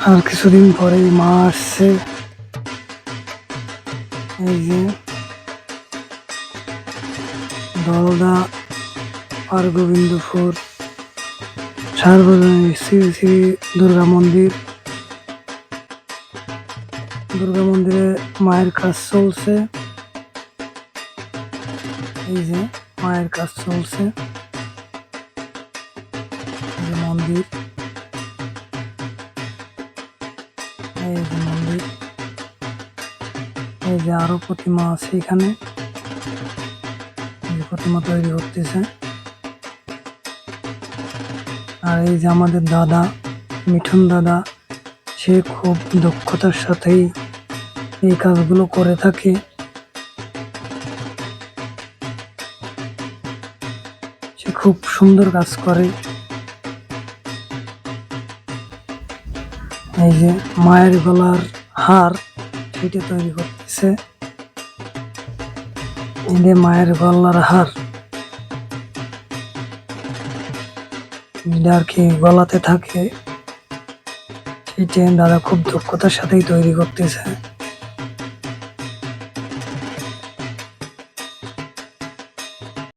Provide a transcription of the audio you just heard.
আর কিছুদিন পরেই মা আসছে। এই যে দলদা হরগোবিন্দপুর সার্বজনীন শ্রী শ্রী দুর্গা মন্দির। দুর্গা মন্দিরে মায়ের কাজ চলছে। এই যে মায়ের কাজ চলছে। এই যে মন্দির, এই যে মন্দির, এই যে আরো প্রতিমা আছে এখানে। এই যে প্রতিমা তৈরি করতেছে। আর এই যে আমাদের দাদা, মিঠুন দাদা, সে খুব দক্ষতার সাথেই এই কাজগুলো করে থাকে। সে খুব সুন্দর কাজ করে। এই যে মায়ের গলার হার, সেটা তৈরি করতেছে। এই যে মায়ের গলার হার, আর কি গলাতে থাকে, সেটা দাদা খুব দক্ষতার সাথেই তৈরি করতেছে।